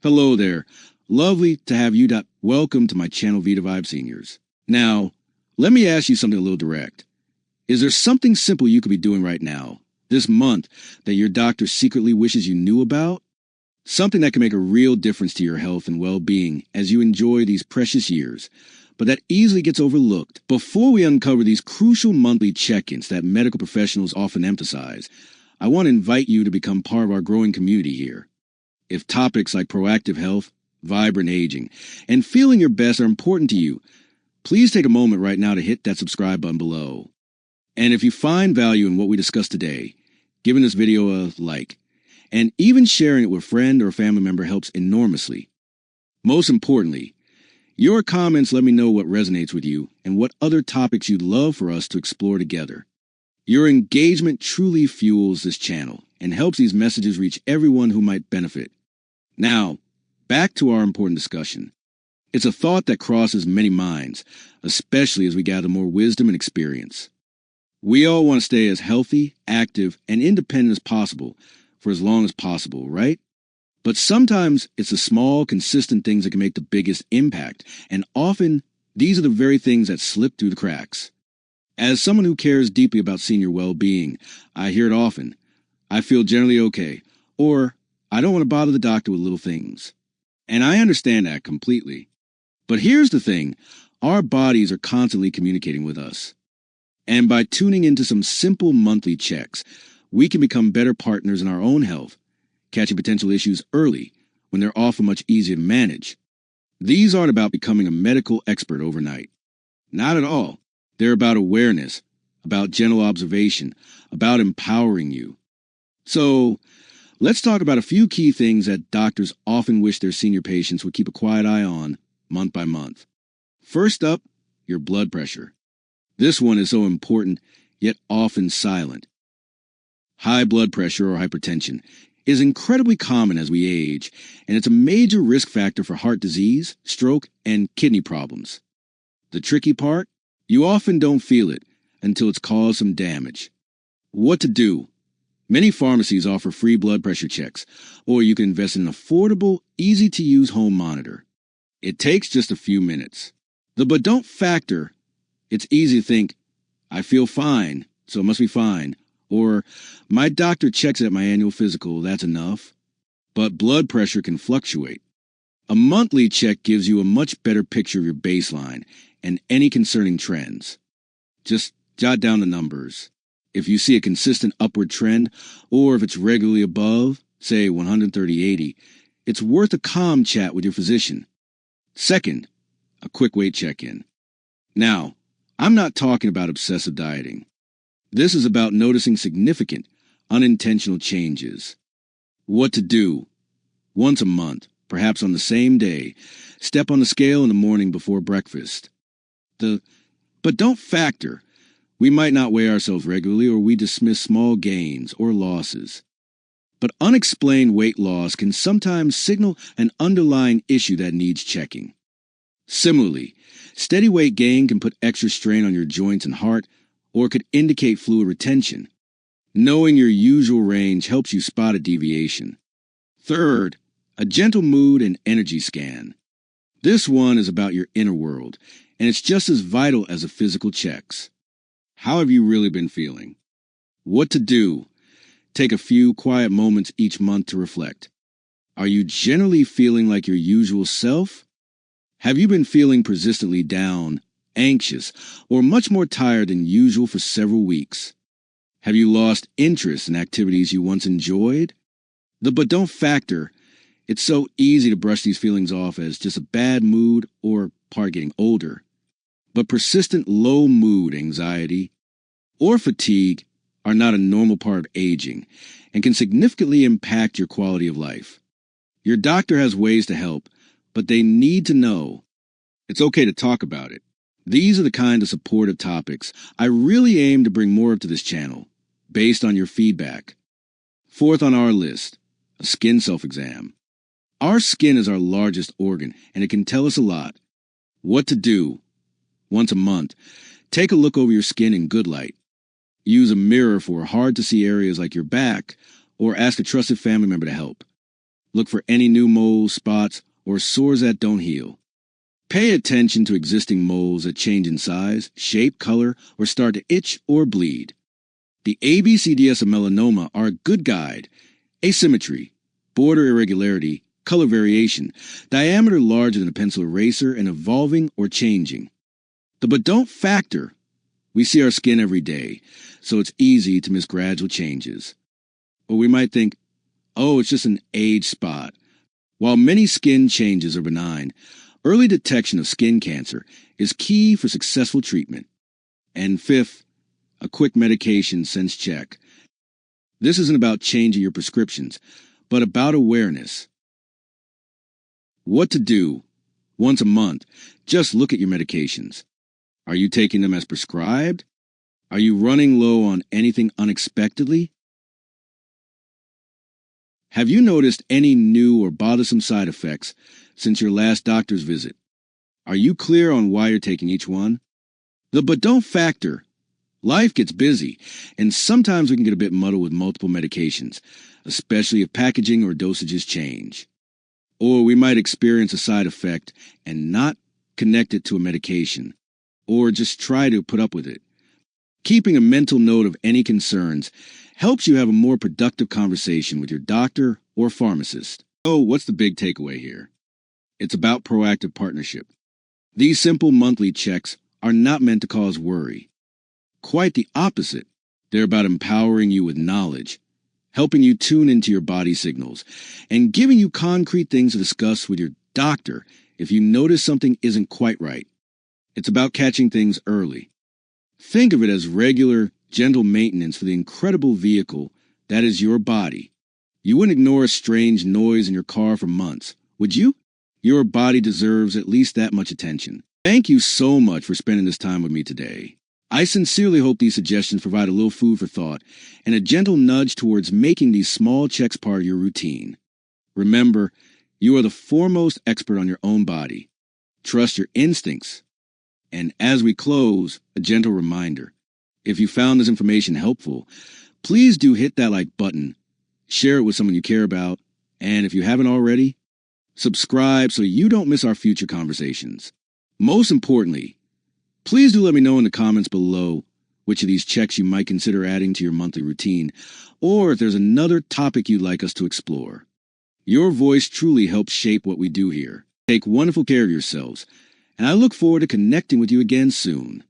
Hello there. Lovely to have you. Welcome to my channel, Vita Vibe Seniors. Now, let me ask you something a little direct. Is there something simple you could be doing right now, this month, that your doctor secretly wishes you knew about? Something that can make a real difference to your health and well-being as you enjoy these precious years, but that easily gets overlooked. Before we uncover these crucial monthly check-ins that medical professionals often emphasize, I want to invite you to become part of our growing community here. If topics like proactive health, vibrant aging, and feeling your best are important to you, please take a moment right now to hit that subscribe button below. And if you find value in what we discussed today, giving this video a like, and even sharing it with a friend or family member helps enormously. Most importantly, your comments let me know what resonates with you and what other topics you'd love for us to explore together. Your engagement truly fuels this channel and helps these messages reach everyone who might benefit. Now, back to our important discussion. It's a thought that crosses many minds, especially as we gather more wisdom and experience. We all want to stay as healthy, active, and independent as possible for as long as possible, right? But sometimes it's the small, consistent things that can make the biggest impact, and often these are the very things that slip through the cracks. As someone who cares deeply about senior well-being, I hear it often. I feel generally okay, or I don't want to bother the doctor with little things. And I understand that completely. But here's the thing, our bodies are constantly communicating with us. And by tuning into some simple monthly checks, we can become better partners in our own health, catching potential issues early when they're often much easier to manage. These aren't about becoming a medical expert overnight. Not at all. They're about awareness, about gentle observation, about empowering you. So, let's talk about a few key things that doctors often wish their senior patients would keep a quiet eye on month by month. First up, your blood pressure. This one is so important, yet often silent. High blood pressure or hypertension is incredibly common as we age, and it's a major risk factor for heart disease, stroke, and kidney problems. The tricky part? You often don't feel it until it's caused some damage. What to do? Many pharmacies offer free blood pressure checks, or you can invest in an affordable, easy-to-use home monitor. It takes just a few minutes. The but don't factor, it's easy to think, I feel fine, so it must be fine, or my doctor checks at my annual physical, that's enough. But blood pressure can fluctuate. A monthly check gives you a much better picture of your baseline and any concerning trends. Just jot down the numbers. If you see a consistent upward trend, or if it's regularly above, say 130/80, it's worth a calm chat with your physician. Second, a quick weight check-in. Now, I'm not talking about obsessive dieting. This is about noticing significant, unintentional changes. What to do? Once a month, perhaps on the same day, step on the scale in the morning before breakfast. But don't factor. We might not weigh ourselves regularly, or we dismiss small gains or losses. But unexplained weight loss can sometimes signal an underlying issue that needs checking. Similarly, steady weight gain can put extra strain on your joints and heart, or could indicate fluid retention. Knowing your usual range helps you spot a deviation. Third, a gentle mood and energy scan. This one is about your inner world, and it's just as vital as the physical checks. How have you really been feeling? What to do? Take a few quiet moments each month to reflect. Are you generally feeling like your usual self? Have you been feeling persistently down, anxious, or much more tired than usual for several weeks? Have you lost interest in activities you once enjoyed? The but don't factor. It's so easy to brush these feelings off as just a bad mood or part of getting older. But persistent low mood, anxiety, or fatigue are not a normal part of aging and can significantly impact your quality of life. Your doctor has ways to help, but they need to know. It's okay to talk about it. These are the kind of supportive topics I really aim to bring more of to this channel, based on your feedback. Fourth on our list, a skin self-exam. Our skin is our largest organ, and it can tell us a lot. What to do? Once a month, take a look over your skin in good light. Use a mirror for hard-to-see areas like your back, or ask a trusted family member to help. Look for any new moles, spots, or sores that don't heal. Pay attention to existing moles that change in size, shape, color, or start to itch or bleed. The ABCDs of melanoma are a good guide. Asymmetry, border irregularity, color variation, diameter larger than a pencil eraser, and evolving or changing. The but don't factor. We see our skin every day, so it's easy to miss gradual changes. Or we might think, oh, it's just an age spot. While many skin changes are benign, early detection of skin cancer is key for successful treatment. And fifth, a quick medication sense check. This isn't about changing your prescriptions, but about awareness. What to do? Once a month, just look at your medications. Are you taking them as prescribed? Are you running low on anything unexpectedly? Have you noticed any new or bothersome side effects since your last doctor's visit? Are you clear on why you're taking each one? The but don't factor. Life gets busy, and sometimes we can get a bit muddled with multiple medications, especially if packaging or dosages change. Or we might experience a side effect and not connect it to a medication, or just try to put up with it. Keeping a mental note of any concerns helps you have a more productive conversation with your doctor or pharmacist. So, what's the big takeaway here? It's about proactive partnership. These simple monthly checks are not meant to cause worry. Quite the opposite. They're about empowering you with knowledge, helping you tune into your body signals, and giving you concrete things to discuss with your doctor if you notice something isn't quite right. It's about catching things early. Think of it as regular, gentle maintenance for the incredible vehicle that is your body. You wouldn't ignore a strange noise in your car for months, would you? Your body deserves at least that much attention. Thank you so much for spending this time with me today. I sincerely hope these suggestions provide a little food for thought and a gentle nudge towards making these small checks part of your routine. Remember, you are the foremost expert on your own body. Trust your instincts. And as we close, a gentle reminder. If you found this information helpful, please do hit that like button, share it with someone you care about, and if you haven't already, subscribe so you don't miss our future conversations. Most importantly, please do let me know in the comments below which of these checks you might consider adding to your monthly routine, or if there's another topic you'd like us to explore. Your voice truly helps shape what we do here. Take wonderful care of yourselves, and I look forward to connecting with you again soon.